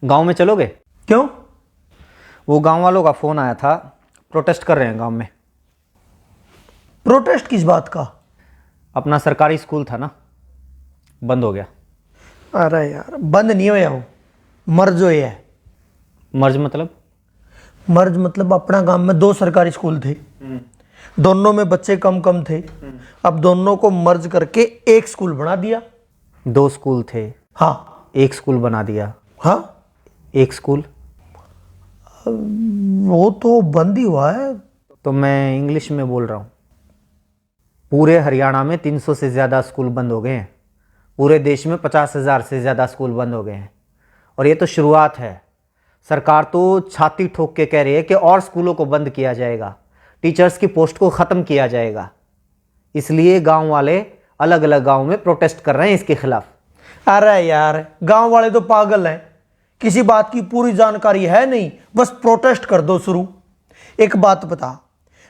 गांव में चलोगे? क्यों? वो गांव वालों का फोन आया था, प्रोटेस्ट कर रहे हैं गांव में। प्रोटेस्ट किस बात का? अपना सरकारी स्कूल था ना, बंद हो गया। अरे यार, बंद नहीं होया हो, मर्ज होया है। मर्ज मतलब? मर्ज मतलब अपना गांव में 2 सरकारी स्कूल थे, दोनों में बच्चे कम कम थे। अब दोनों को मर्ज करके एक स्कूल बना दिया। 2 स्कूल थे, हाँ। एक स्कूल बना दिया। हाँ, एक स्कूल वो तो बंद ही हुआ है। तो मैं इंग्लिश में बोल रहा हूँ। पूरे हरियाणा में 300 से ज़्यादा स्कूल बंद हो गए हैं। पूरे देश में 50,000 से ज़्यादा स्कूल बंद हो गए हैं। और ये तो शुरुआत है। सरकार तो छाती ठोक के कह रही है कि और स्कूलों को बंद किया जाएगा, टीचर्स की पोस्ट को ख़त्म किया जाएगा। इसलिए गांव वाले अलग अलग गांव में प्रोटेस्ट कर रहे हैं इसके खिलाफ। अरे यार, गांव वाले तो पागल हैं, किसी बात की पूरी जानकारी है नहीं, बस प्रोटेस्ट कर दो शुरू। एक बात बता,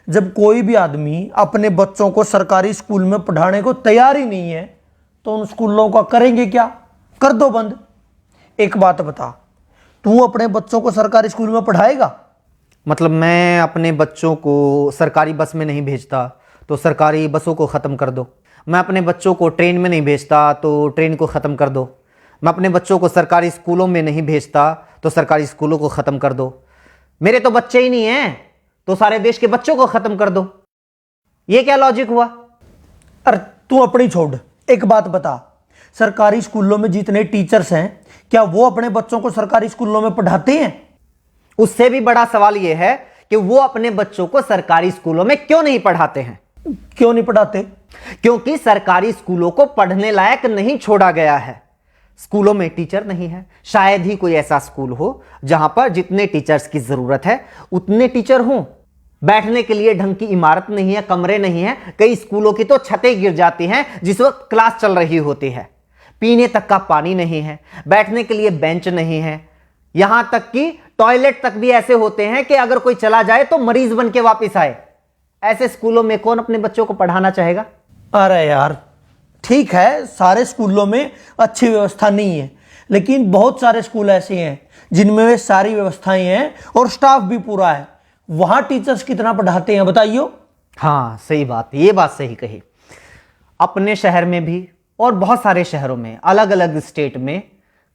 जब कोई भी आदमी अपने बच्चों को सरकारी स्कूल में पढ़ाने को तैयार ही नहीं है तो उन स्कूलों का करेंगे क्या? कर दो बंद। एक बात बता, तू अपने बच्चों को सरकारी स्कूल में पढ़ाएगा? मतलब मैं अपने बच्चों को सरकारी बस में नहीं भेजता तो सरकारी बसों को ख़त्म कर दो। मैं अपने बच्चों को ट्रेन में नहीं भेजता तो ट्रेन को ख़त्म कर दो। मैं अपने बच्चों को सरकारी स्कूलों में नहीं भेजता तो सरकारी स्कूलों को ख़त्म कर दो। मेरे तो बच्चे ही नहीं हैं तो सारे देश के बच्चों को ख़त्म कर दो। ये क्या लॉजिक हुआ? अरे तू अपनी छोड़, एक बात बता, सरकारी स्कूलों में जितने टीचर्स हैं क्या वो अपने बच्चों को सरकारी स्कूलों में पढ़ाते हैं? उससे भी बड़ा सवाल यह है कि वो अपने बच्चों को सरकारी स्कूलों में क्यों नहीं पढ़ाते हैं। क्यों नहीं पढ़ाते? क्योंकि सरकारी स्कूलों को पढ़ने लायक नहीं छोड़ा गया है। स्कूलों में टीचर नहीं है। शायद ही कोई ऐसा स्कूल हो जहां पर जितने टीचर्स की जरूरत है उतने टीचर हों। बैठने के लिए ढंग की इमारत नहीं है, कमरे नहीं है। कई स्कूलों की तो छतें गिर जाती हैं जिस वक्त क्लास चल रही होती है। पीने तक का पानी नहीं है, बैठने के लिए बेंच नहीं है। यहां तक कि टॉयलेट तक भी ऐसे होते हैं कि अगर कोई चला जाए तो मरीज बन के वापिस आए। ऐसे स्कूलों में कौन अपने बच्चों को पढ़ाना चाहेगा? अरे यार, ठीक है, सारे स्कूलों में अच्छी व्यवस्था नहीं है, लेकिन बहुत सारे स्कूल ऐसे हैं जिनमें वे सारी व्यवस्थाएं हैं और स्टाफ भी पूरा है। वहां टीचर्स कितना पढ़ाते हैं बताइए? हाँ, सही बात, ये बात सही कही। अपने शहर में भी और बहुत सारे शहरों में, अलग अलग स्टेट में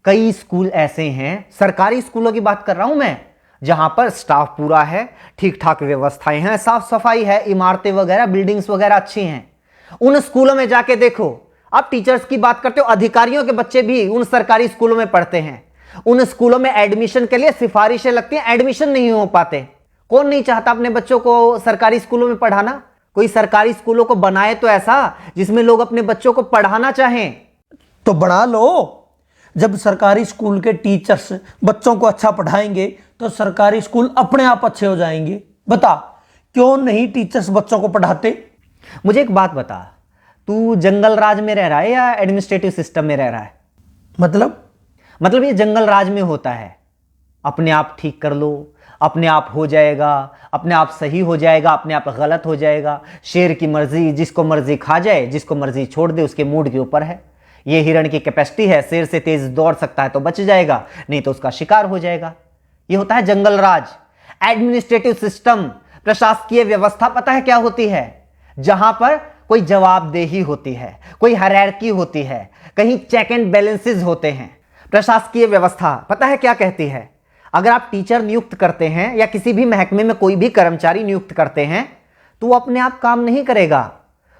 कई स्कूल ऐसे हैं, सरकारी स्कूलों की बात कर रहा हूं मैं, जहां पर स्टाफ पूरा है, ठीक ठाक व्यवस्थाएं हैं, साफ सफाई है, इमारतें वगैरह, बिल्डिंग्स वगैरह अच्छी हैं। उन स्कूलों में जाके देखो। आप टीचर्स की बात करते हो, अधिकारियों के बच्चे भी उन सरकारी स्कूलों में पढ़ते हैं। उन स्कूलों में एडमिशन के लिए सिफारिशें लगती हैं, एडमिशन नहीं हो पाते। कौन नहीं चाहता अपने बच्चों को सरकारी स्कूलों में पढ़ाना? कोई सरकारी स्कूलों को बनाए तो ऐसा जिसमें लोग अपने बच्चों को पढ़ाना चाहें। तो बना लो। जब सरकारी स्कूल के टीचर्स बच्चों को अच्छा पढ़ाएंगे तो सरकारी स्कूल अपने आप अच्छे हो जाएंगे। बता, क्यों नहीं टीचर्स बच्चों को पढ़ाते? मुझे एक बात बता, तू जंगल राज में रह रहा है या एडमिनिस्ट्रेटिव सिस्टम में रह रहा है? मतलब ये जंगल राज में होता है। अपने आप ठीक कर लो, अपने आप हो जाएगा, अपने आप सही हो जाएगा, अपने आप गलत हो जाएगा। शेर की मर्जी, जिसको मर्जी खा जाए, जिसको मर्जी छोड़ दे, उसके मूड के ऊपर है। ये हिरण की कैपेसिटी है, शेर से तेज दौड़ सकता है तो बच जाएगा, नहीं तो उसका शिकार हो जाएगा। ये होता है जंगल राज। एडमिनिस्ट्रेटिव सिस्टम, प्रशासकीय व्यवस्था पता है क्या होती है? जहां पर कोई जवाबदेही होती है, कोई हायरार्की होती है, कहीं चेक एंड बैलेंसेस होते हैं। प्रशासकीय व्यवस्था पता है क्या कहती है? अगर आप टीचर नियुक्त करते हैं या किसी भी महकमे में कोई भी कर्मचारी नियुक्त करते हैं तो वो अपने आप काम नहीं करेगा,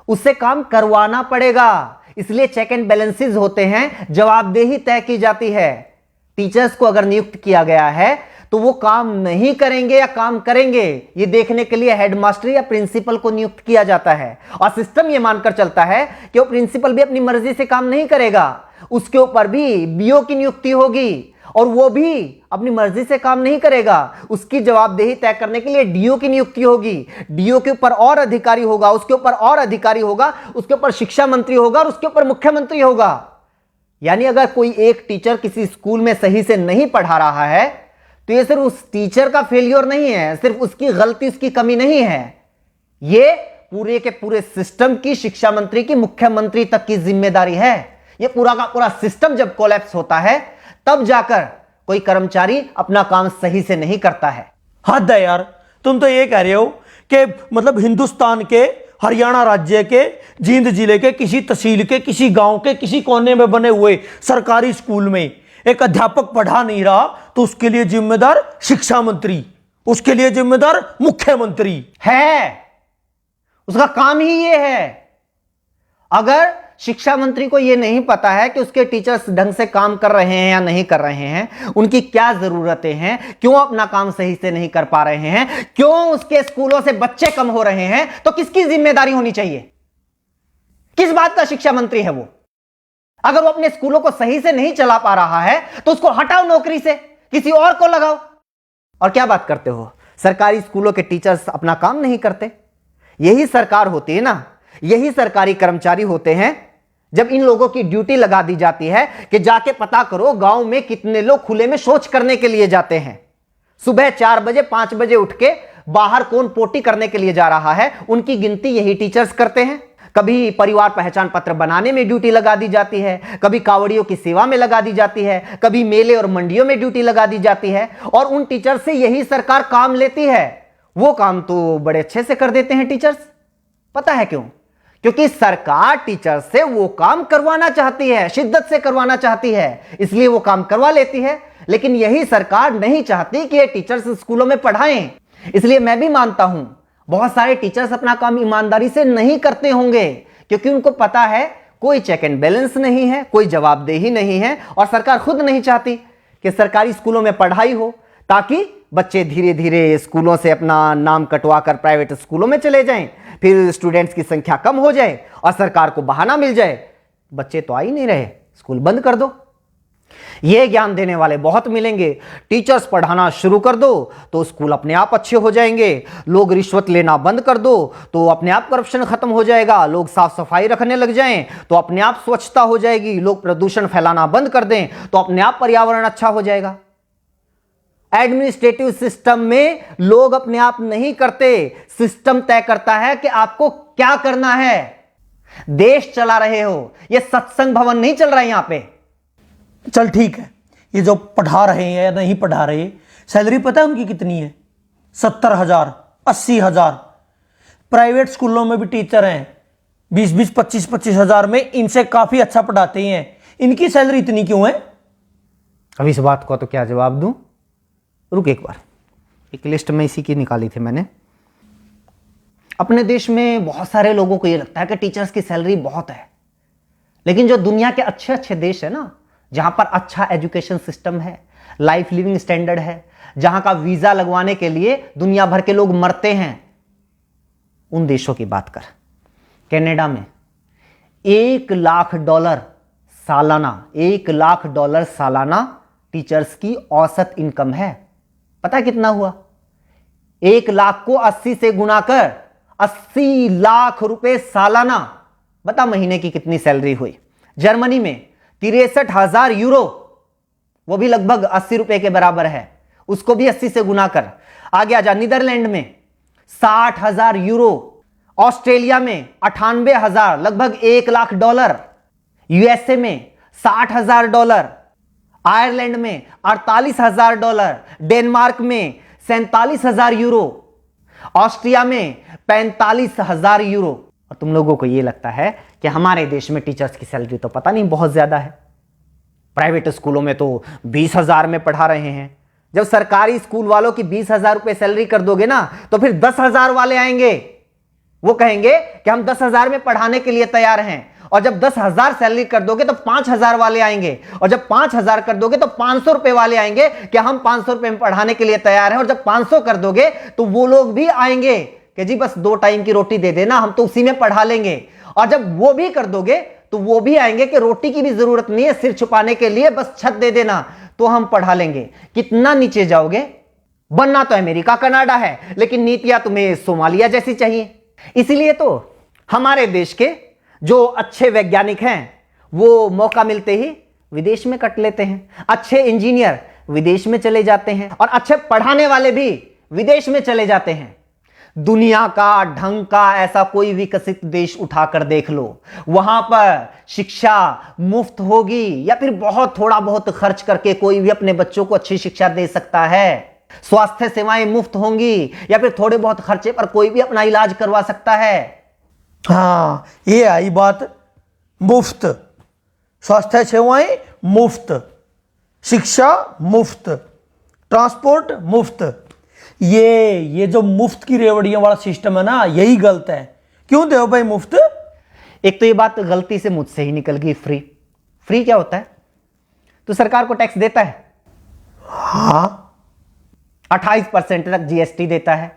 उससे काम करवाना पड़ेगा। इसलिए चेक एंड बैलेंसेस होते हैं, जवाबदेही तय की जाती है। टीचर्स को अगर नियुक्त किया गया है तो वो काम नहीं करेंगे या काम करेंगे, ये देखने के लिए हेडमास्टर या प्रिंसिपल को नियुक्त किया जाता है। और सिस्टम ये मानकर चलता है कि वो प्रिंसिपल भी अपनी मर्जी से काम नहीं करेगा, उसके ऊपर भी बीओ की नियुक्ति होगी और वो भी अपनी मर्जी से काम नहीं करेगा। उसकी जवाबदेही तय करने के लिए डीओ की नियुक्ति होगी। डीओ के ऊपर और अधिकारी होगा, उसके ऊपर और अधिकारी होगा, उसके ऊपर शिक्षा मंत्री होगा और उसके ऊपर मुख्यमंत्री होगा। यानी अगर कोई एक टीचर किसी स्कूल में सही से नहीं पढ़ा रहा है तो ये सिर्फ उस टीचर का फेलियर नहीं है, सिर्फ उसकी गलती, उसकी कमी नहीं है, ये पूरे के पूरे सिस्टम की, शिक्षा मंत्री की, मुख्यमंत्री तक की जिम्मेदारी है। ये पूरा का पूरा सिस्टम जब कोलैप्स होता है तब जाकर कोई कर्मचारी अपना काम सही से नहीं करता है। हद है यार, तुम तो ये कह रहे हो कि मतलब हिंदुस्तान के हरियाणा राज्य के जींद जिले के किसी तहसील के किसी गांव के किसी कोने में बने हुए सरकारी स्कूल में एक अध्यापक पढ़ा नहीं रहा तो उसके लिए जिम्मेदार शिक्षा मंत्री, उसके लिए जिम्मेदार मुख्यमंत्री है। उसका काम ही ये है। अगर शिक्षा मंत्री को यह नहीं पता है कि उसके टीचर्स ढंग से काम कर रहे हैं या नहीं कर रहे हैं, उनकी क्या जरूरतें हैं, क्यों अपना काम सही से नहीं कर पा रहे हैं, क्यों उसके स्कूलों से बच्चे कम हो रहे हैं, तो किसकी जिम्मेदारी होनी चाहिए? किस बात का शिक्षा मंत्री है वो? अगर वो अपने स्कूलों को सही से नहीं चला पा रहा है तो उसको हटाओ नौकरी से, किसी और को लगाओ। और क्या बात करते हो, सरकारी स्कूलों के टीचर्स अपना काम नहीं करते? यही सरकार होती है ना, यही सरकारी कर्मचारी होते हैं जब इन लोगों की ड्यूटी लगा दी जाती है कि जाके पता करो गांव में कितने लोग खुले में शौच करने के लिए जाते हैं। सुबह 4 बजे 5 बजे उठ के बाहर कौन पोटी करने के लिए जा रहा है, उनकी गिनती यही टीचर्स करते हैं। कभी परिवार पहचान पत्र बनाने में ड्यूटी लगा दी जाती है, कभी कावड़ियों की सेवा में लगा दी जाती है, कभी मेले और मंडियों में ड्यूटी लगा दी जाती है, और उन टीचर से यही सरकार काम लेती है। वो काम तो बड़े अच्छे से कर देते हैं टीचर्स। पता है क्यों? क्योंकि सरकार टीचर से वो काम करवाना चाहती है, शिद्दत से करवाना चाहती है, इसलिए वो काम करवा लेती है। लेकिन यही सरकार नहीं चाहती कि ये टीचर्स स्कूलों में पढ़ाएं। इसलिए मैं भी मानता हूं बहुत सारे टीचर्स अपना काम ईमानदारी से नहीं करते होंगे, क्योंकि उनको पता है कोई चेक एंड बैलेंस नहीं है, कोई जवाबदेही नहीं है, और सरकार खुद नहीं चाहती कि सरकारी स्कूलों में पढ़ाई हो, ताकि बच्चे धीरे धीरे स्कूलों से अपना नाम कटवा कर प्राइवेट स्कूलों में चले जाएं, फिर स्टूडेंट्स की संख्या कम हो जाए और सरकार को बहाना मिल जाए, बच्चे तो आ ही नहीं रहे, स्कूल बंद कर दो। ये ज्ञान देने वाले बहुत मिलेंगे। टीचर्स पढ़ाना शुरू कर दो तो स्कूल अपने आप अच्छे हो जाएंगे। लोग रिश्वत लेना बंद कर दो तो अपने आप करप्शन खत्म हो जाएगा। लोग साफ सफाई रखने लग जाएं तो अपने आप स्वच्छता हो जाएगी। लोग प्रदूषण फैलाना बंद कर दें तो अपने आप पर्यावरण अच्छा हो जाएगा। एडमिनिस्ट्रेटिव सिस्टम में लोग अपने आप नहीं करते, सिस्टम तय करता है कि आपको क्या करना है। देश चला रहे हो, यह सत्संग भवन नहीं चल रहा है यहां पे। चल ठीक है, ये जो पढ़ा रहे हैं या नहीं पढ़ा रहे, सैलरी पता है उनकी कितनी है? 70,000, 80,000। प्राइवेट स्कूलों में भी टीचर हैं 20-20, 25-25 हजार में, इनसे काफी अच्छा पढ़ाते हैं। इनकी सैलरी इतनी क्यों है? अब इस बात को तो क्या जवाब दूं? रुक एक बार, एक लिस्ट में इसी की निकाली थी मैंने। अपने देश में बहुत सारे लोगों को यह लगता है कि टीचर्स की सैलरी बहुत है, लेकिन जो दुनिया के अच्छे अच्छे देश है ना, जहां पर अच्छा एजुकेशन सिस्टम है, लाइफ लिविंग स्टैंडर्ड है, जहां का वीजा लगवाने के लिए दुनिया भर के लोग मरते हैं, उन देशों की बात कर। कनाडा में $1,00,000 सालाना, $1,00,000 सालाना टीचर्स की औसत इनकम है। पता है कितना हुआ? 1,00,000 को 80 से गुना कर 80 लाख रुपए सालाना। बता महीने की कितनी सैलरी हुई? जर्मनी में 63,000 यूरो, वो भी लगभग 80 रुपए के बराबर है, उसको भी 80 से गुना कर। आगे आजा, नीदरलैंड में 60,000 यूरो, ऑस्ट्रेलिया में 98,000, लगभग $1,00,000, यूएसए में $60,000, आयरलैंड में $48,000, डेनमार्क में 47,000 यूरो, ऑस्ट्रिया में 45,000 यूरो। और तुम लोगों को यह लगता है कि हमारे देश में टीचर्स की सैलरी तो पता नहीं बहुत ज्यादा है। प्राइवेट स्कूलों में तो 20,000 में पढ़ा रहे हैं। जब सरकारी स्कूल वालों की 20,000 रुपए सैलरी कर दोगे ना, तो फिर 10,000 वाले आएंगे, वो कहेंगे कि हम 10,000 में पढ़ाने के लिए तैयार हैं। और जब 10,000 सैलरी कर दोगे तो 5,000 वाले आएंगे, और जब 5,000 कर दोगे तो 500 रुपए वाले आएंगे कि हम 500 रुपए में पढ़ाने के लिए तैयार हैं। और जब 500 कर दोगे तो वो लोग भी आएंगे कि जी बस 2 टाइम की रोटी दे देना, हम तो उसी में पढ़ा लेंगे। और जब वो भी कर दोगे तो वो भी आएंगे कि रोटी की भी जरूरत नहीं है, सिर छुपाने के लिए बस छत दे देना तो हम पढ़ा लेंगे। कितना नीचे जाओगे? बनना तो अमेरिका कनाडा है, लेकिन नीतियां तुम्हें सोमालिया जैसी चाहिए। इसीलिए तो हमारे देश के जो अच्छे वैज्ञानिक हैं वो मौका मिलते ही विदेश में कट लेते हैं। अच्छे इंजीनियर विदेश में चले जाते हैं और अच्छे पढ़ाने वाले भी विदेश में चले जाते हैं। दुनिया का ढंग का ऐसा कोई विकसित देश उठाकर देख लो, वहां पर शिक्षा मुफ्त होगी या फिर बहुत थोड़ा बहुत खर्च करके कोई भी अपने बच्चों को अच्छी शिक्षा दे सकता है। स्वास्थ्य सेवाएं मुफ्त होंगी या फिर थोड़े बहुत खर्चे पर कोई भी अपना इलाज करवा सकता है। हाँ, ये आई बात, मुफ्त स्वास्थ्य सेवाएं मुफ्त, शिक्षा मुफ्त, ट्रांसपोर्ट मुफ्त। ये जो मुफ्त की रेवड़ियों वाला सिस्टम है ना, यही गलत है। क्यों दे भाई मुफ्त? एक तो ये बात गलती से मुझसे ही निकल गई, फ्री। फ्री क्या होता है? तो सरकार को टैक्स देता है, हाँ 28% तक जीएसटी देता है,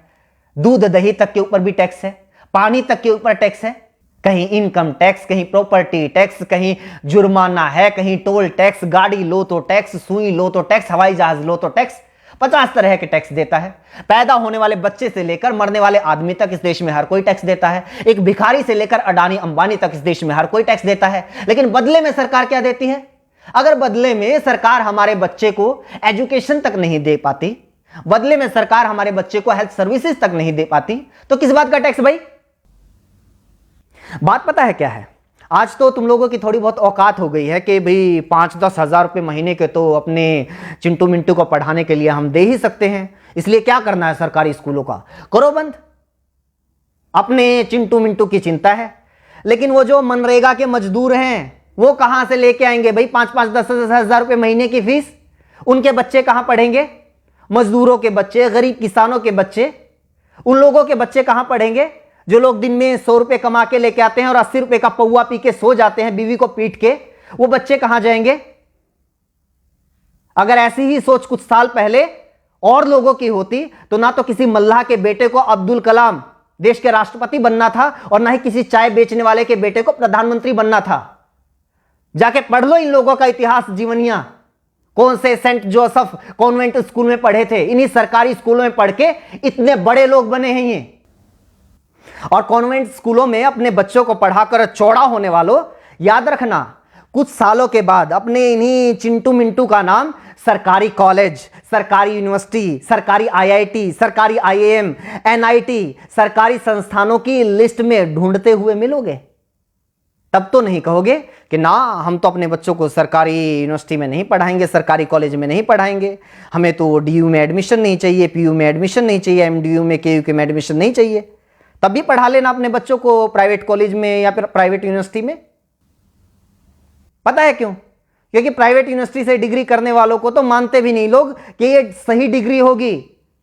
दूध दही तक के ऊपर भी टैक्स है, पानी तक के ऊपर टैक्स है, कहीं इनकम टैक्स, कहीं प्रॉपर्टी टैक्स, कहीं जुर्माना है, कहीं टोल टैक्स, गाड़ी लो तो टैक्स, सुई लो तो टैक्स, हवाई जहाज लो तो टैक्स, 50 तरह के टैक्स देता है। पैदा होने वाले बच्चे से लेकर मरने वाले आदमी तक इस देश में हर कोई टैक्स देता है। एक भिखारी से लेकर अडानी अंबानी तक इस देश में हर कोई टैक्स देता है। लेकिन बदले में सरकार क्या देती है? अगर बदले में सरकार हमारे बच्चे को एजुकेशन तक नहीं दे पाती, बदले में सरकार हमारे बच्चे को हेल्थ सर्विसेज तक नहीं दे पाती, तो किस बात का टैक्स भाई? बात पता है क्या है? आज तो तुम लोगों की थोड़ी बहुत औकात हो गई है कि भाई 5-10 हजार रुपये महीने के तो अपने चिंटू मिंटू को पढ़ाने के लिए हम दे ही सकते हैं, इसलिए क्या करना है सरकारी स्कूलों का, करो बंद। अपने चिंटू मिंटू की चिंता है, लेकिन वो जो मनरेगा के मजदूर हैं वो कहां से लेके आएंगे भाई 5-5, 10-10 हजार रुपये महीने की फीस? उनके बच्चे कहां पढ़ेंगे? मजदूरों के बच्चे, गरीब किसानों के बच्चे, उन लोगों के बच्चे कहां पढ़ेंगे जो लोग दिन में 100 रुपए कमा के लेके आते हैं और 80 रुपए का पौवा पी के सो जाते हैं बीवी को पीट के? वो बच्चे कहां जाएंगे? अगर ऐसी ही सोच कुछ साल पहले और लोगों की होती तो ना तो किसी मल्लाह के बेटे को अब्दुल कलाम देश के राष्ट्रपति बनना था और ना ही किसी चाय बेचने वाले के बेटे को प्रधानमंत्री बनना था। जाके पढ़ लो इन लोगों का इतिहास, जीवनियां। कौन से सेंट जोसेफ कॉन्वेंट स्कूल में पढ़े थे, इन्हीं सरकारी स्कूलों में पढ़ के इतने बड़े लोग बने हैं ये। और कॉन्वेंट स्कूलों में अपने बच्चों को पढ़ाकर चौड़ा होने वालों, याद रखना कुछ सालों के बाद अपने इन्हीं चिंटू मिंटू का नाम सरकारी कॉलेज, सरकारी यूनिवर्सिटी, सरकारी आईआईटी, सरकारी आईएएम, एनआईटी, सरकारी संस्थानों की लिस्ट में ढूंढते हुए मिलोगे। तब तो नहीं कहोगे कि ना हम तो अपने बच्चों को सरकारी यूनिवर्सिटी में नहीं पढ़ाएंगे, सरकारी कॉलेज में नहीं पढ़ाएंगे, हमें तो डीयू में एडमिशन नहीं चाहिए, पीयू में एडमिशन नहीं चाहिए, एमडीयू में केयू में एडमिशन नहीं चाहिए। तब भी पढ़ा लेना अपने बच्चों को प्राइवेट कॉलेज में या फिर प्राइवेट यूनिवर्सिटी में। पता है क्यों? क्योंकि प्राइवेट यूनिवर्सिटी से डिग्री करने वालों को तो मानते भी नहीं लोग कि ये सही डिग्री होगी,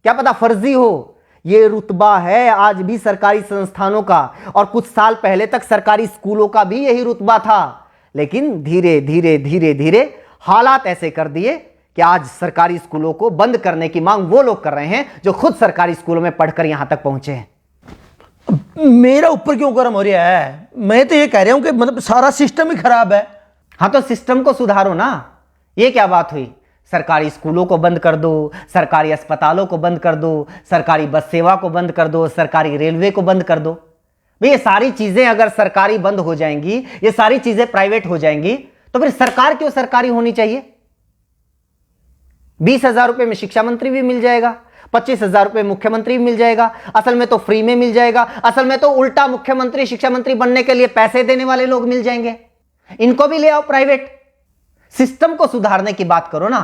क्या पता फर्जी हो। ये रुतबा है आज भी सरकारी संस्थानों का, और कुछ साल पहले तक सरकारी स्कूलों का भी यही रुतबा था। लेकिन धीरे धीरे धीरे धीरे हालात ऐसे कर दिए कि आज सरकारी स्कूलों को बंद करने की मांग वो लोग कर रहे हैं जो खुद सरकारी स्कूलों में पढ़कर यहां तक पहुंचे हैं। मेरा ऊपर क्यों गर्म हो रहा है? मैं तो ये कह रहा हूं कि मतलब सारा सिस्टम ही खराब है। हाँ तो सिस्टम को सुधारो ना। ये क्या बात हुई? सरकारी स्कूलों को बंद कर दो, सरकारी अस्पतालों को बंद कर दो, सरकारी बस सेवा को बंद कर दो, सरकारी रेलवे को बंद कर दो। भाई ये सारी चीजें अगर सरकारी बंद हो जाएंगी, ये सारी चीजें प्राइवेट हो जाएंगी, तो फिर सरकार क्यों सरकारी होनी चाहिए? 20,000 रुपए में शिक्षा मंत्री भी मिल जाएगा, 25,000 रुपए मुख्यमंत्री भी मिल जाएगा। असल में तो फ्री में मिल जाएगा, असल में तो उल्टा मुख्यमंत्री शिक्षा मंत्री बनने के लिए पैसे देने वाले लोग मिल जाएंगे। इनको भी ले आओ प्राइवेट। सिस्टम को सुधारने की बात करो ना,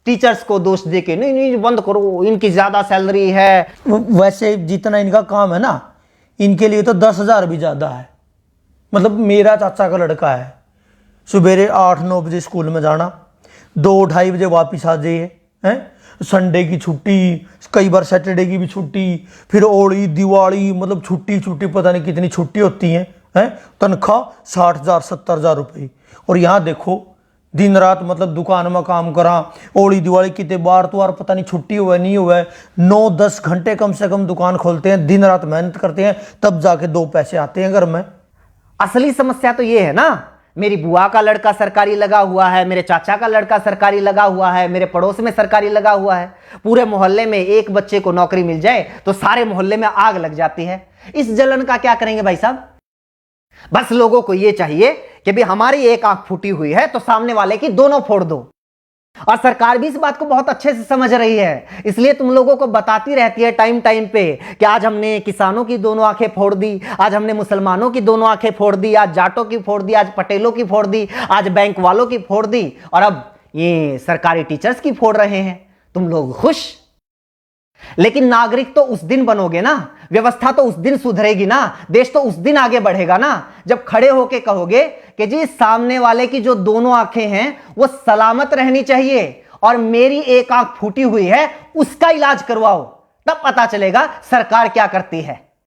टीचर्स को दोष देके नहीं नहीं बंद करो, इनकी ज्यादा सैलरी है। वैसे जितना इनका काम है ना, इनके लिए तो 10,000 भी ज्यादा है। मतलब मेरा चाचा का लड़का है, सुबेरे 8-9 बजे स्कूल में जाना, 2-2:30 बजे वापिस आ जाइए, हैं संडे की छुट्टी, कई बार सैटरडे की भी छुट्टी, फिर होली दिवाली, मतलब छुट्टी पता नहीं कितनी छुट्टी होती हैं। तनख्वाह 60,000 70,000 रुपये। और यहाँ देखो दिन रात मतलब दुकान में काम करा, होली दिवाली कितने बार तो यार पता नहीं छुट्टी हुआ नहीं हुआ, 9-10 घंटे कम से कम दुकान खोलते हैं, दिन रात मेहनत करते हैं, तब जाके 2 पैसे आते हैं घर में। असली समस्या तो ये है ना, मेरी बुआ का लड़का सरकारी लगा हुआ है, मेरे चाचा का लड़का सरकारी लगा हुआ है, मेरे पड़ोस में सरकारी लगा हुआ है। पूरे मोहल्ले में एक बच्चे को नौकरी मिल जाए तो सारे मोहल्ले में आग लग जाती है। इस जलन का क्या करेंगे भाई साहब? बस लोगों को यह चाहिए कि भी हमारी एक आंख फूटी हुई है तो सामने वाले की दोनों फोड़ दो। और सरकार भी इस बात को बहुत अच्छे से समझ रही है, इसलिए तुम लोगों को बताती रहती है टाइम टाइम पे कि आज हमने किसानों की दोनों आंखें फोड़ दी, आज हमने मुसलमानों की दोनों आंखें फोड़ दी, आज जाटों की फोड़ दी, आज पटेलों की फोड़ दी, आज बैंक वालों की फोड़ दी, और अब ये सरकारी टीचर्स की फोड़ रहे हैं। तुम लोग खुश? लेकिन नागरिक तो उस दिन बनोगे ना, व्यवस्था तो उस दिन सुधरेगी ना, देश तो उस दिन आगे बढ़ेगा ना, जब खड़े होके कहोगे कि जी सामने वाले की जो दोनों आंखें हैं वो सलामत रहनी चाहिए और मेरी एक आंख फूटी हुई है उसका इलाज करवाओ। तब पता चलेगा सरकार क्या करती है।